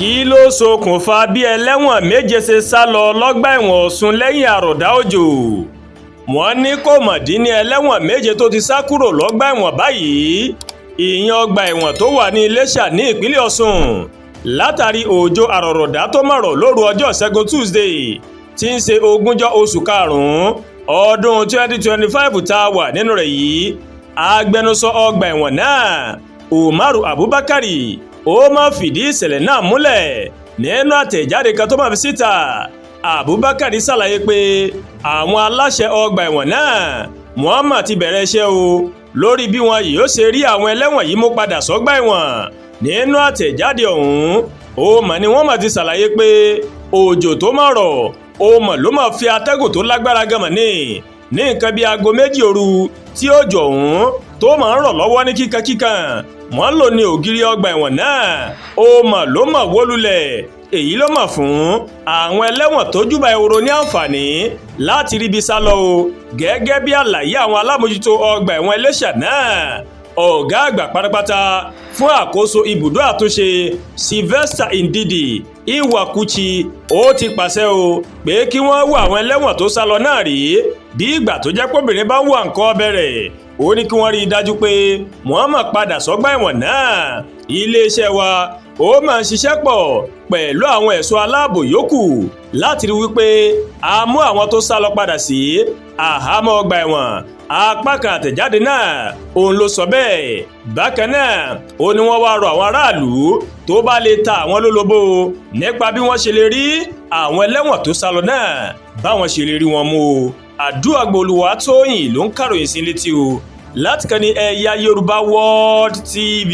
kí ló ṣokùnfà bí ẹlẹ́wọ̀n méje ṣe sá lọ lọ́gbà ẹ̀wọ̀n Ọ̀ṣun lẹ́yìn àròdá òjò? wọ́n ní kò mọ̀ dín ní ẹlẹ́wọ̀n méje tó ti sá kúrò lọ́gbà ẹ̀wọ̀n báyìí, ìyẹn ọgbà ẹ̀wọ̀n tó wà ní Iléṣà ní ìpínlẹ̀ Ọ̀ṣun, látàrí òjò àrọ̀rọ̀dá tó mọ̀rọ̀ lóru ọjọ́ Ṣẹ́gun Tuesday tí ń ṣe 20 oṣù karùn-ún ọdún 2025 tá a wà nínú rẹ̀ yìí. Agbẹnusọ ọgbà ẹ̀wọ̀n náà Umaru Abubakari ó máa fìdí ìṣẹ̀lẹ̀ náà múlẹ̀ nínú àtẹ̀jáde kan tó máa fi síta. Abubakari ṣàlàyé pé àwọn aláṣẹ ọgbà ẹ̀wọ̀n náà wọ́n mà ti bẹ̀rẹ̀ iṣẹ́ o lórí bí wọn yóò ṣe rí àwọn ẹlẹ́wọ̀n yìí mú padà sọ́gbà ẹ̀wọ̀n. Nínú àtẹ̀jáde ọ̀hún ó mà ní wọ́n mà ti ṣàlàyé pé òjò tó máa rọ̀ ó mà ló máa fi atẹ́gùn tó lágbára gan mọ̀ ní nǹkan bíi aago 2 òru tí òjò ọ̀hún tó máa ń rọ̀ lọ́wọ́ ní kíkankíkan. wọ́n lò ní ògiri ọgbà ẹ̀wọ̀n náà ó mà ló mà wó lulẹ̀. èyí ló mà fún àwọn ẹlẹ́wọ̀n tó júbà ehoro ní àǹfààní láti ríbi sá lọ o, gẹ́gẹ́ bí àlàyé àwọn alámòjútó ọgbà ẹ̀wọ̀n Iléṣà náà. ọ̀gá àgbà pátápátá fún àkóso ibùdó àtúnṣe Sylvester Ndidi Iwakuchi ó ti pàṣẹ o pé kí wọ́n wo àwọn ẹlẹ́wọ̀n tó sá lọ náà rí bí ìgbà tó jẹ́ pọ́bìnrin bá ń wà nǹkan bẹ̀rẹ̀. ó ní kí wọ́n rí i dájú pé wọ́n máa padà sọ́gbà ẹ̀wọ̀n náà. iléeṣẹ́ wa ó máa ń ṣiṣẹ́ pọ̀ pẹ̀lú àwọn ẹ̀ṣọ́ aláàbò yòókù láti rí wípé a mú àwọn tó sá lọ padà sí àhámọ́ ọgbà ẹ̀wọ̀n. apá kan àtẹ̀jáde náà òun ló sọ bẹ́ẹ̀. bákan náà ó ní wọ́n wá rọ àwọn aráàlú tó bá lè ta àwọn lólobó nípa bí wọ́n ṣe lè rí àwọn ẹlẹ́wọ̀n tó sá lọ náà báwọn ṣe lè rí wọn mú o. Àdúràgbà Olúwatóyìn ló ń kàròyìn sí létí o láti kàn ní Ẹ̀yà Yorùbá World TV.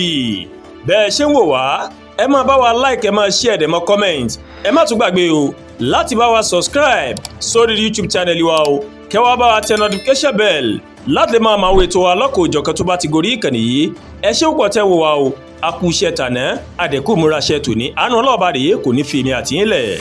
bẹ́ẹ̀ ṣe ń wò wá ẹ máa bá wa like, ẹ máa share, ẹ máa comment. ẹ má tún gbàgbé o láti bá wa subscribe sórí YouTube channel wa o, kẹ́ wá bá wa tẹ notification bell láti lè máa wo ètò wa lọ́kọ̀ òjọ̀kan tó bá ti gorí ìkànnì yìí. ẹ ṣé púpọ̀ tẹ́ wò wá o, a kú iṣẹ́ tàná àdẹ̀kù múra ṣẹ́ tòní. àánú Ọlọ́run bá rèé kò ní fi èmi àti yín lẹ̀.